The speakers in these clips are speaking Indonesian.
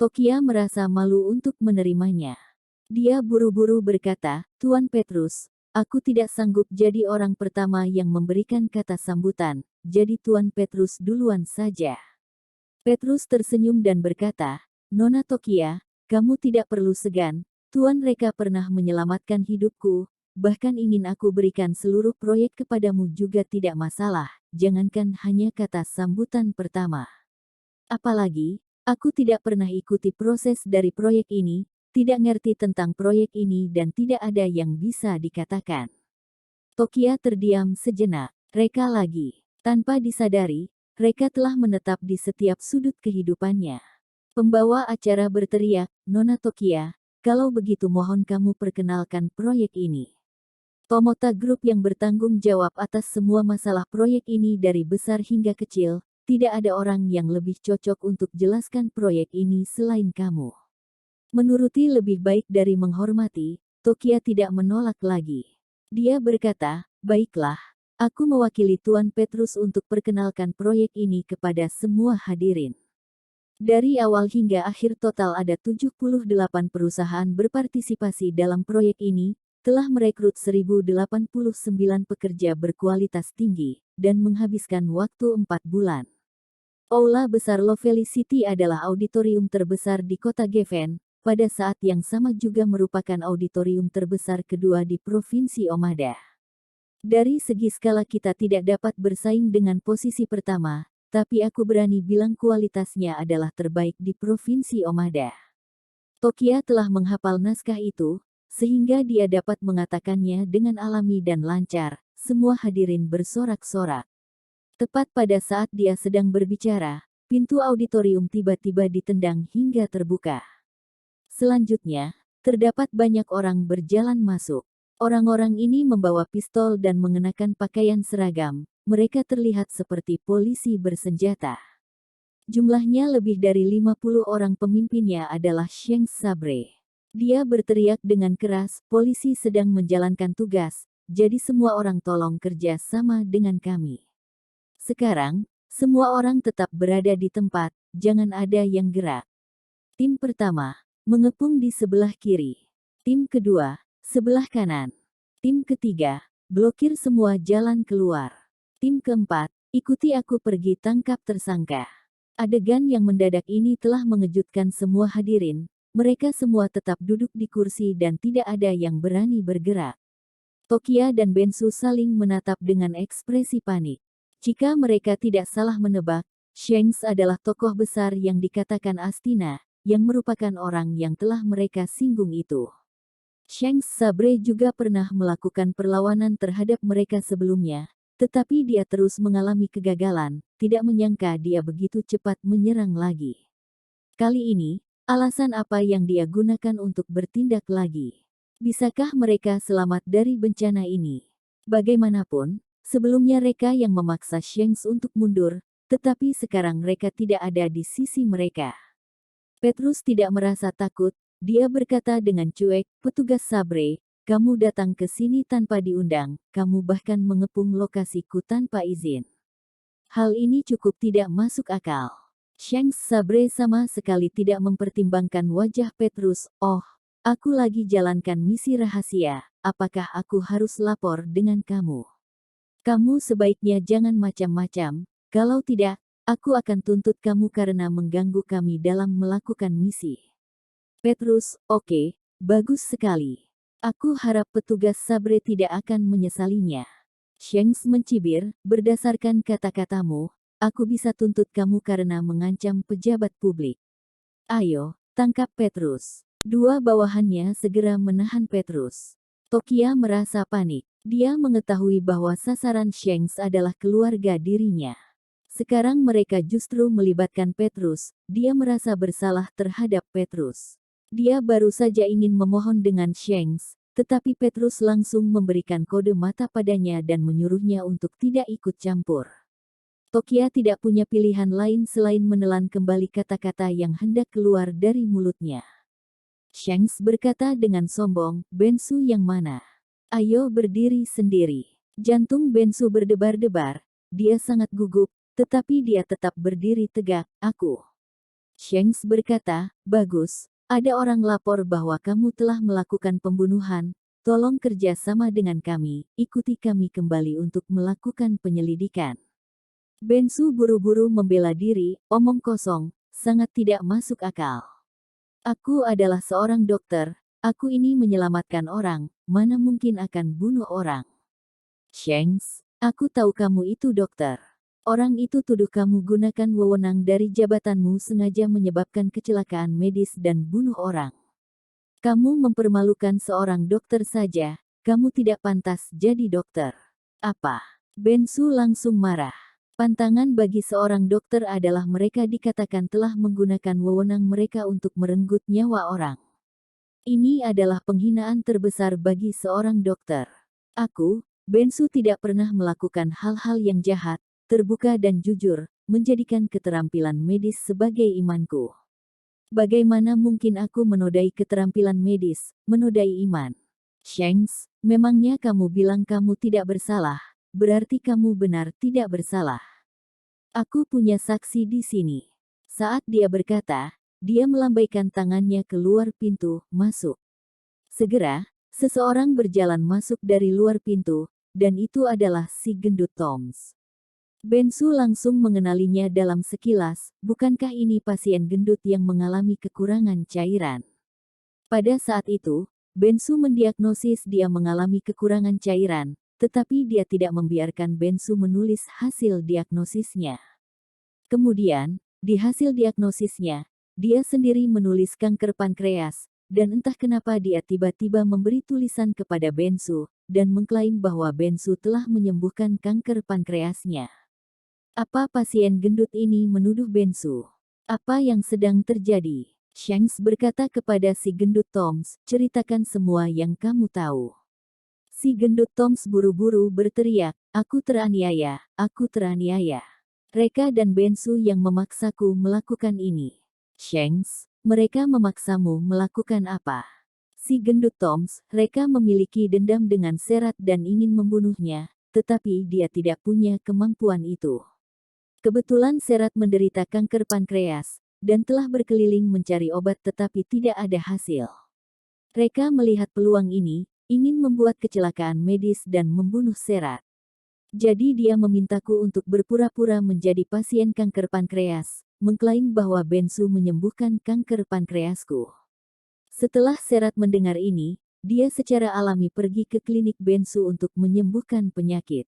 Tokia merasa malu untuk menerimanya. Dia buru-buru berkata, "Tuan Petrus, aku tidak sanggup jadi orang pertama yang memberikan kata sambutan, jadi Tuan Petrus duluan saja." Petrus tersenyum dan berkata, "Nona Tokia, kamu tidak perlu segan, Tuan Reka pernah menyelamatkan hidupku, bahkan ingin aku berikan seluruh proyek kepadamu juga tidak masalah, jangankan hanya kata sambutan pertama. Apalagi, aku tidak pernah ikuti proses dari proyek ini, tidak ngerti tentang proyek ini dan tidak ada yang bisa dikatakan." Tokia terdiam sejenak. Reka lagi. Tanpa disadari, Reka telah menetap di setiap sudut kehidupannya. Pembawa acara berteriak, "Nona Tokia, kalau begitu mohon kamu perkenalkan proyek ini." Tomota Group yang bertanggung jawab atas semua masalah proyek ini dari besar hingga kecil, tidak ada orang yang lebih cocok untuk jelaskan proyek ini selain kamu. Menuruti lebih baik dari menghormati, Tokia tidak menolak lagi. Dia berkata, "Baiklah, aku mewakili Tuan Petrus untuk perkenalkan proyek ini kepada semua hadirin." Dari awal hingga akhir total ada 78 perusahaan berpartisipasi dalam proyek ini, telah merekrut 1089 pekerja berkualitas tinggi, dan menghabiskan waktu 4 bulan. Aula besar Lovely City adalah auditorium terbesar di kota Geffen, pada saat yang sama juga merupakan auditorium terbesar kedua di Provinsi Omada. Dari segi skala kita tidak dapat bersaing dengan posisi pertama, tapi aku berani bilang kualitasnya adalah terbaik di Provinsi Omada. Tokia telah menghafal naskah itu, sehingga dia dapat mengatakannya dengan alami dan lancar. Semua hadirin bersorak-sorak. Tepat pada saat dia sedang berbicara, pintu auditorium tiba-tiba ditendang hingga terbuka. Selanjutnya, terdapat banyak orang berjalan masuk. Orang-orang ini membawa pistol dan mengenakan pakaian seragam. Mereka terlihat seperti polisi bersenjata. Jumlahnya lebih dari 50 orang, pemimpinnya adalah Sheng Sabre. Dia berteriak dengan keras, "Polisi sedang menjalankan tugas, jadi semua orang tolong kerja sama dengan kami. Sekarang, semua orang tetap berada di tempat, jangan ada yang gerak." Tim pertama, mengepung di sebelah kiri. Tim kedua, sebelah kanan. Tim ketiga, blokir semua jalan keluar. Tim keempat, ikuti aku pergi tangkap tersangka. Adegan yang mendadak ini telah mengejutkan semua hadirin. Mereka semua tetap duduk di kursi dan tidak ada yang berani bergerak. Tokia dan Bensu saling menatap dengan ekspresi panik. Jika mereka tidak salah menebak, Shanks adalah tokoh besar yang dikatakan Astina, yang merupakan orang yang telah mereka singgung itu. Shanks Sabre juga pernah melakukan perlawanan terhadap mereka sebelumnya, tetapi dia terus mengalami kegagalan, tidak menyangka dia begitu cepat menyerang lagi. Kali ini, alasan apa yang dia gunakan untuk bertindak lagi? Bisakah mereka selamat dari bencana ini? Bagaimanapun, sebelumnya Reka yang memaksa Shanks untuk mundur, tetapi sekarang Reka tidak ada di sisi mereka. Petrus tidak merasa takut, dia berkata dengan cuek, "Petugas Sabre, kamu datang ke sini tanpa diundang, kamu bahkan mengepung lokasiku tanpa izin. Hal ini cukup tidak masuk akal." Shanks Sabre sama sekali tidak mempertimbangkan wajah Petrus. "Oh, aku lagi jalankan misi rahasia, apakah aku harus lapor dengan kamu? Kamu sebaiknya jangan macam-macam, kalau tidak, aku akan tuntut kamu karena mengganggu kami dalam melakukan misi." Petrus, "Oke, bagus sekali. Aku harap petugas Sabre tidak akan menyesalinya." Shanks mencibir, "Berdasarkan kata-katamu, aku bisa tuntut kamu karena mengancam pejabat publik. Ayo, tangkap Petrus." Dua bawahannya segera menahan Petrus. Tokia merasa panik. Dia mengetahui bahwa sasaran Shanks adalah keluarga dirinya. Sekarang mereka justru melibatkan Petrus, dia merasa bersalah terhadap Petrus. Dia baru saja ingin memohon dengan Shanks, tetapi Petrus langsung memberikan kode mata padanya dan menyuruhnya untuk tidak ikut campur. Tokia tidak punya pilihan lain selain menelan kembali kata-kata yang hendak keluar dari mulutnya. Shanks berkata dengan sombong, "Bensu yang mana? Ayo berdiri sendiri." Jantung Bensu berdebar-debar, dia sangat gugup, tetapi dia tetap berdiri tegak, "Aku." Shanks berkata, bagus, ada orang lapor bahwa kamu telah melakukan pembunuhan, tolong kerja sama dengan kami, ikuti kami kembali untuk melakukan penyelidikan. Bensu buru-buru membela diri, omong kosong, sangat tidak masuk akal. Aku adalah seorang dokter, aku ini menyelamatkan orang, mana mungkin akan bunuh orang. Shanks, aku tahu kamu itu dokter. Orang itu tuduh kamu gunakan wewenang dari jabatanmu sengaja menyebabkan kecelakaan medis dan bunuh orang. Kamu mempermalukan seorang dokter saja, kamu tidak pantas jadi dokter. Apa? Bensu langsung marah. Pantangan bagi seorang dokter adalah mereka dikatakan telah menggunakan wewenang mereka untuk merenggut nyawa orang. Ini adalah penghinaan terbesar bagi seorang dokter. Aku, Bensu tidak pernah melakukan hal-hal yang jahat, terbuka dan jujur, menjadikan keterampilan medis sebagai imanku. Bagaimana mungkin aku menodai keterampilan medis, menodai iman? Shanks, memangnya kamu bilang kamu tidak bersalah, berarti kamu benar tidak bersalah. Aku punya saksi di sini. Saat dia berkata, dia melambaikan tangannya keluar pintu, masuk. Segera, seseorang berjalan masuk dari luar pintu, dan itu adalah si gendut Toms. Bensu langsung mengenalinya dalam sekilas, bukankah ini pasien gendut yang mengalami kekurangan cairan? Pada saat itu, Bensu mendiagnosis dia mengalami kekurangan cairan, tetapi dia tidak membiarkan Bensu menulis hasil diagnosisnya. Kemudian, di hasil diagnosisnya, dia sendiri menulis kanker pankreas, dan entah kenapa dia tiba-tiba memberi tulisan kepada Bensu, dan mengklaim bahwa Bensu telah menyembuhkan kanker pankreasnya. Apa pasien gendut ini menuduh Bensu? Apa yang sedang terjadi? Shanks berkata kepada si gendut Toms, ceritakan semua yang kamu tahu. Si gendut Toms buru-buru berteriak, aku teraniaya, aku teraniaya. Reka dan Bensu yang memaksaku melakukan ini. Shanks, mereka memaksamu melakukan apa? Si gendut Toms, Reka memiliki dendam dengan Serat dan ingin membunuhnya, tetapi dia tidak punya kemampuan itu. Kebetulan Serat menderita kanker pankreas, dan telah berkeliling mencari obat tetapi tidak ada hasil. Reka melihat peluang ini, ingin membuat kecelakaan medis dan membunuh Serat. Jadi dia memintaku untuk berpura-pura menjadi pasien kanker pankreas, mengklaim bahwa Bensu menyembuhkan kanker pankreasku. Setelah Serat mendengar ini, dia secara alami pergi ke klinik Bensu untuk menyembuhkan penyakit.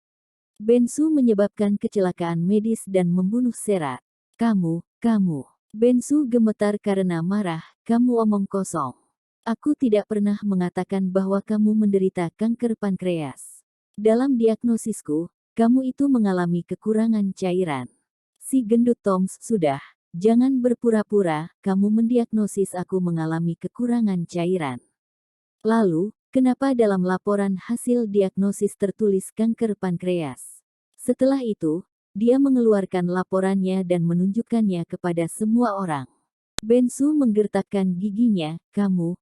Bensu menyebabkan kecelakaan medis dan membunuh Serat. Kamu. Bensu gemetar karena marah, kamu omong kosong. Aku tidak pernah mengatakan bahwa kamu menderita kanker pankreas. Dalam diagnosisku, kamu itu mengalami kekurangan cairan. Si gendut Toms, sudah, jangan berpura-pura, kamu mendiagnosis aku mengalami kekurangan cairan. Lalu, kenapa dalam laporan hasil diagnosis tertulis kanker pankreas? Setelah itu, dia mengeluarkan laporannya dan menunjukkannya kepada semua orang. Bensu menggertakkan giginya, kamu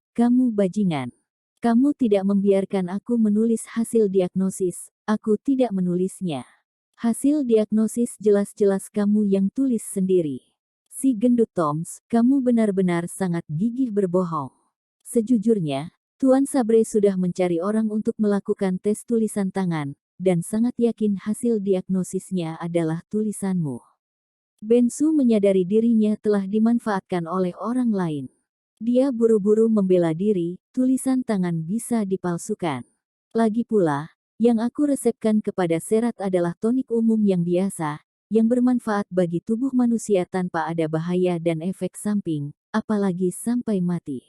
bajingan. Kamu tidak membiarkan aku menulis hasil diagnosis, aku tidak menulisnya. Hasil diagnosis jelas-jelas kamu yang tulis sendiri. Si gendut Toms, kamu benar-benar sangat gigih berbohong. Sejujurnya, Tuan Sabre sudah mencari orang untuk melakukan tes tulisan tangan, dan sangat yakin hasil diagnosisnya adalah tulisanmu. Bensu menyadari dirinya telah dimanfaatkan oleh orang lain. Dia buru-buru membela diri, tulisan tangan bisa dipalsukan. Lagi pula, yang aku resepkan kepada Serat adalah tonik umum yang biasa, yang bermanfaat bagi tubuh manusia tanpa ada bahaya dan efek samping, apalagi sampai mati.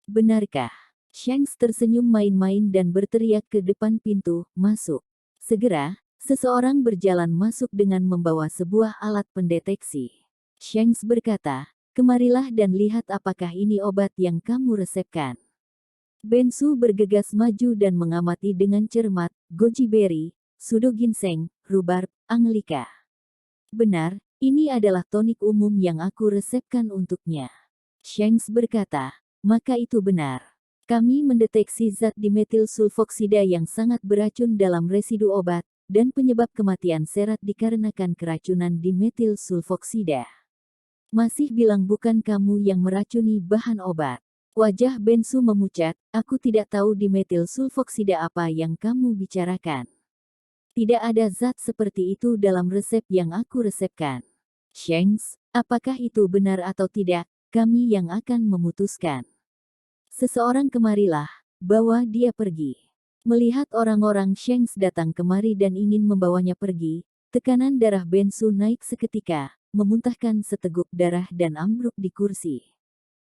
Benarkah? Shanks tersenyum main-main dan berteriak ke depan pintu, masuk. Segera, seseorang berjalan masuk dengan membawa sebuah alat pendeteksi. Shanks berkata, kemarilah dan lihat apakah ini obat yang kamu resepkan. Bensu bergegas maju dan mengamati dengan cermat, goji berry, sudo ginseng, rhubarb, anglika. Benar, ini adalah tonik umum yang aku resepkan untuknya. Shanks berkata, maka itu benar. Kami mendeteksi zat dimetil sulfoksida yang sangat beracun dalam residu obat, dan penyebab kematian Serat dikarenakan keracunan dimetil sulfoksida. Masih bilang bukan kamu yang meracuni bahan obat. Wajah Bensu memucat, aku tidak tahu dimetil sulfoksida apa yang kamu bicarakan. Tidak ada zat seperti itu dalam resep yang aku resepkan. Shanks, apakah itu benar atau tidak, kami yang akan memutuskan. Seseorang kemarilah, bawa dia pergi. Melihat orang-orang Shanks datang kemari dan ingin membawanya pergi, tekanan darah Bensu naik seketika, memuntahkan seteguk darah dan ambruk di kursi.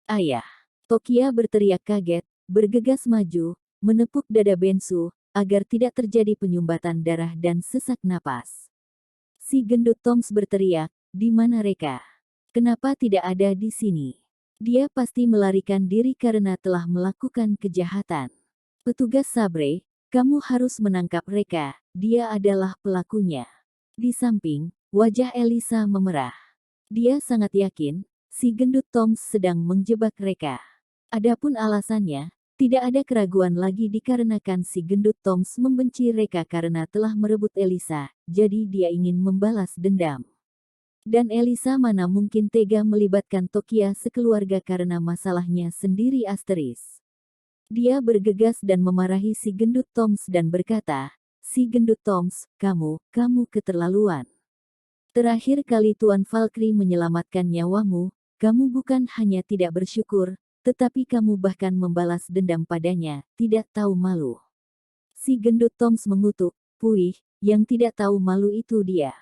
Ayah! Tokia berteriak kaget, bergegas maju, menepuk dada Bensu, agar tidak terjadi penyumbatan darah dan sesak napas. Si gendut Toms berteriak, di mana Reka? Kenapa tidak ada di sini? Dia pasti melarikan diri karena telah melakukan kejahatan. Petugas Sabre, kamu harus menangkap Reka, dia adalah pelakunya. Di samping, wajah Elisa memerah. Dia sangat yakin, si gendut Toms sedang menjebak Reka. Adapun alasannya, tidak ada keraguan lagi dikarenakan si gendut Toms membenci Reka karena telah merebut Elisa, jadi dia ingin membalas dendam. Dan Elisa mana mungkin tega melibatkan Tokia sekeluarga karena masalahnya sendiri asteris. Dia bergegas dan memarahi si gendut Toms dan berkata, si gendut Toms, kamu keterlaluan. Terakhir kali Tuan Valkyrie menyelamatkan nyawamu, kamu bukan hanya tidak bersyukur, tetapi kamu bahkan membalas dendam padanya, tidak tahu malu. Si gendut Toms mengutuk, puih, yang tidak tahu malu itu dia.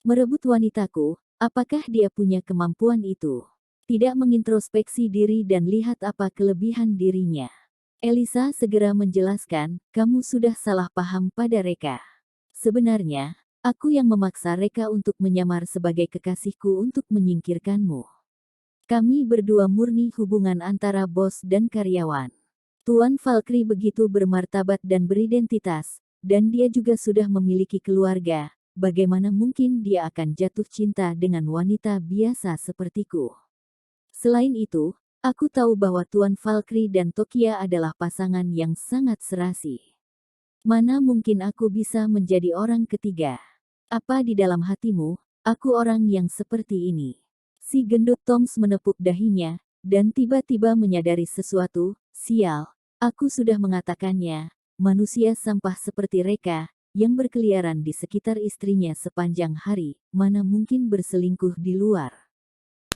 Merebut wanitaku, apakah dia punya kemampuan itu? Tidak mengintrospeksi diri dan lihat apa kelebihan dirinya. Elisa segera menjelaskan, kamu sudah salah paham pada Reka. Sebenarnya, aku yang memaksa Reka untuk menyamar sebagai kekasihku untuk menyingkirkanmu. Kami berdua murni hubungan antara bos dan karyawan. Tuan Valkyrie begitu bermartabat dan beridentitas, dan dia juga sudah memiliki keluarga, bagaimana mungkin dia akan jatuh cinta dengan wanita biasa sepertiku. Selain itu, aku tahu bahwa Tuan Valkyrie dan Tokia adalah pasangan yang sangat serasi. Mana mungkin aku bisa menjadi orang ketiga? Apa di dalam hatimu, aku orang yang seperti ini? Si gendut Toms menepuk dahinya, dan tiba-tiba menyadari sesuatu, sial, aku sudah mengatakannya, manusia sampah seperti Reka, yang berkeliaran di sekitar istrinya sepanjang hari, mana mungkin berselingkuh di luar.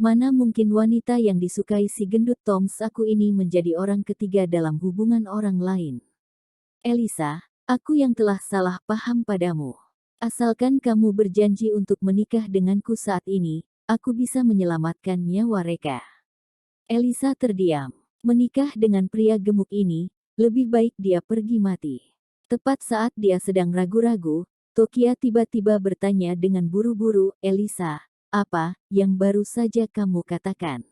Mana mungkin wanita yang disukai si gendut Toms aku ini menjadi orang ketiga dalam hubungan orang lain. Elisa, aku yang telah salah paham padamu. Asalkan kamu berjanji untuk menikah denganku saat ini, aku bisa menyelamatkan nyawa Reka. Elisa terdiam. Menikah dengan pria gemuk ini, lebih baik dia pergi mati. Tepat saat dia sedang ragu-ragu, Tokia tiba-tiba bertanya dengan buru-buru, Elisa, apa yang baru saja kamu katakan?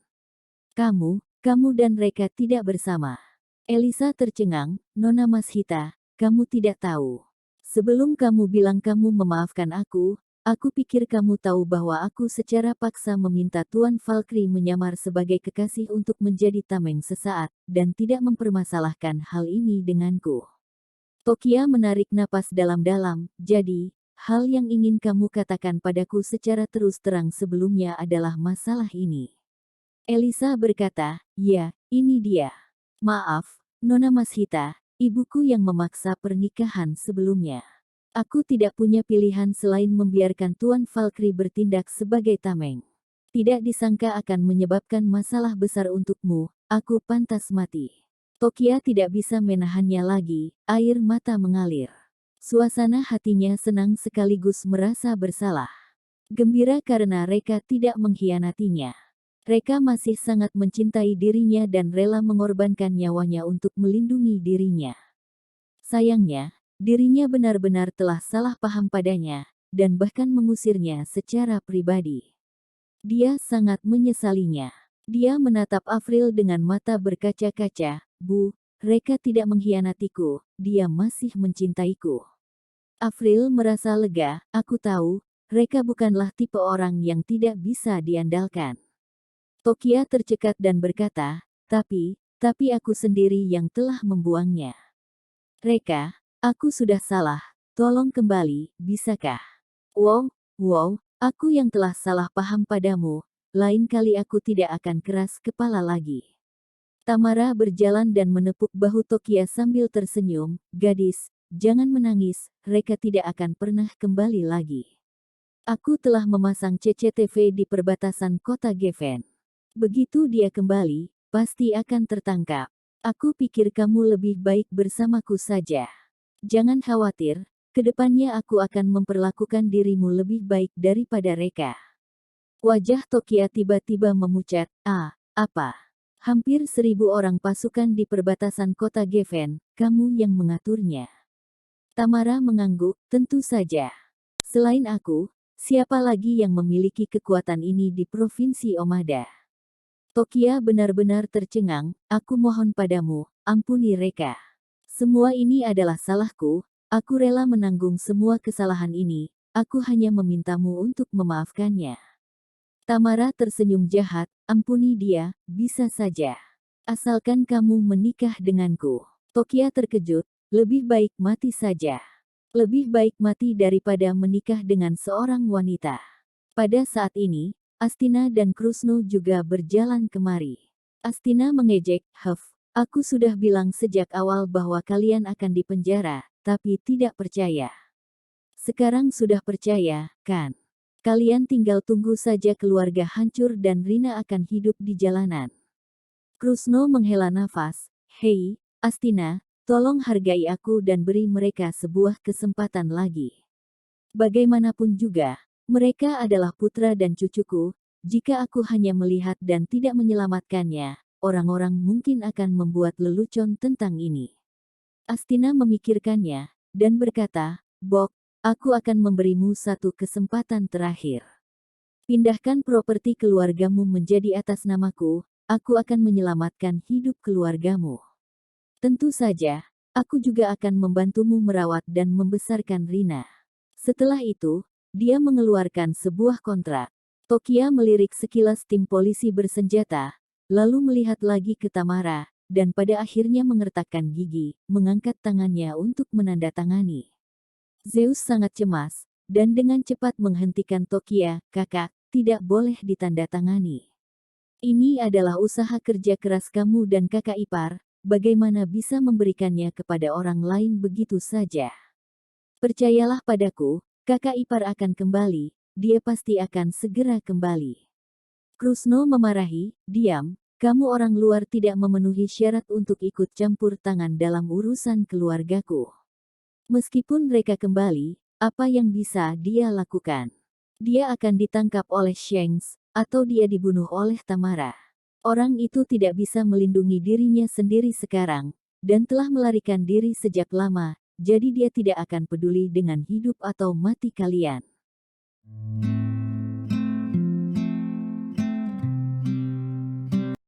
Kamu dan Reka tidak bersama. Elisa tercengang, Nona Mashita, kamu tidak tahu. Sebelum kamu bilang kamu memaafkan aku pikir kamu tahu bahwa aku secara paksa meminta Tuan Valkyrie menyamar sebagai kekasih untuk menjadi tameng sesaat, dan tidak mempermasalahkan hal ini denganku. Tokia menarik napas dalam-dalam, jadi, hal yang ingin kamu katakan padaku secara terus terang sebelumnya adalah masalah ini. Elisa berkata, ya, ini dia. Maaf, Nona Mashita, ibuku yang memaksa pernikahan sebelumnya. Aku tidak punya pilihan selain membiarkan Tuan Valkyrie bertindak sebagai tameng. Tidak disangka akan menyebabkan masalah besar untukmu, aku pantas mati. Tokia tidak bisa menahannya lagi, air mata mengalir. Suasana hatinya senang sekaligus merasa bersalah. Gembira karena Reka tidak mengkhianatinya. Reka masih sangat mencintai dirinya dan rela mengorbankan nyawanya untuk melindungi dirinya. Sayangnya, dirinya benar-benar telah salah paham padanya, dan bahkan mengusirnya secara pribadi. Dia sangat menyesalinya. Dia menatap Avril dengan mata berkaca-kaca, Bu, Reka tidak mengkhianatiku, dia masih mencintaiku. Avril merasa lega, aku tahu, Reka bukanlah tipe orang yang tidak bisa diandalkan. Tokia tercekat dan berkata, tapi aku sendiri yang telah membuangnya. Reka, aku sudah salah, tolong kembali, bisakah? Wow, aku yang telah salah paham padamu, lain kali aku tidak akan keras kepala lagi. Tamara berjalan dan menepuk bahu Tokia sambil tersenyum, gadis, jangan menangis, Reka tidak akan pernah kembali lagi. Aku telah memasang CCTV di perbatasan kota Geffen. Begitu dia kembali, pasti akan tertangkap. Aku pikir kamu lebih baik bersamaku saja. Jangan khawatir, kedepannya aku akan memperlakukan dirimu lebih baik daripada Reka. Wajah Tokia tiba-tiba memucat, apa? Hampir 1.000 orang pasukan di perbatasan kota Geffen, kamu yang mengaturnya. Tamara mengangguk, tentu saja. Selain aku, siapa lagi yang memiliki kekuatan ini di Provinsi Omada? Tokia benar-benar tercengang, aku mohon padamu, ampuni Reka. Semua ini adalah salahku, aku rela menanggung semua kesalahan ini, aku hanya memintamu untuk memaafkannya. Tamara tersenyum jahat, ampuni dia, bisa saja. Asalkan kamu menikah denganku. Tokia terkejut, lebih baik mati saja. Lebih baik mati daripada menikah dengan seorang wanita. Pada saat ini, Astina dan Krusno juga berjalan kemari. Astina mengejek, aku sudah bilang sejak awal bahwa kalian akan dipenjara, tapi tidak percaya. Sekarang sudah percaya, kan? Kalian tinggal tunggu saja keluarga hancur dan Rina akan hidup di jalanan. Krusno menghela nafas, hei, Astina, tolong hargai aku dan beri mereka sebuah kesempatan lagi. Bagaimanapun juga, mereka adalah putra dan cucuku, jika aku hanya melihat dan tidak menyelamatkannya, orang-orang mungkin akan membuat lelucon tentang ini. Astina memikirkannya, dan berkata, Bok, aku akan memberimu satu kesempatan terakhir. Pindahkan properti keluargamu menjadi atas namaku, aku akan menyelamatkan hidup keluargamu. Tentu saja, aku juga akan membantumu merawat dan membesarkan Rina. Setelah itu, dia mengeluarkan sebuah kontrak. Tokia melirik sekilas tim polisi bersenjata, lalu melihat lagi ke Tamara, dan pada akhirnya mengertakkan gigi, mengangkat tangannya untuk menandatangani. Zeus sangat cemas, dan dengan cepat menghentikan Tokia, kakak, tidak boleh ditandatangani. Ini adalah usaha kerja keras kamu dan kakak ipar, bagaimana bisa memberikannya kepada orang lain begitu saja? Percayalah padaku, kakak ipar akan kembali, dia pasti akan segera kembali. Krusno memarahi, diam, kamu orang luar tidak memenuhi syarat untuk ikut campur tangan dalam urusan keluargaku. Meskipun mereka kembali, apa yang bisa dia lakukan? Dia akan ditangkap oleh Shanks, atau dia dibunuh oleh Tamara. Orang itu tidak bisa melindungi dirinya sendiri sekarang, dan telah melarikan diri sejak lama, jadi dia tidak akan peduli dengan hidup atau mati kalian.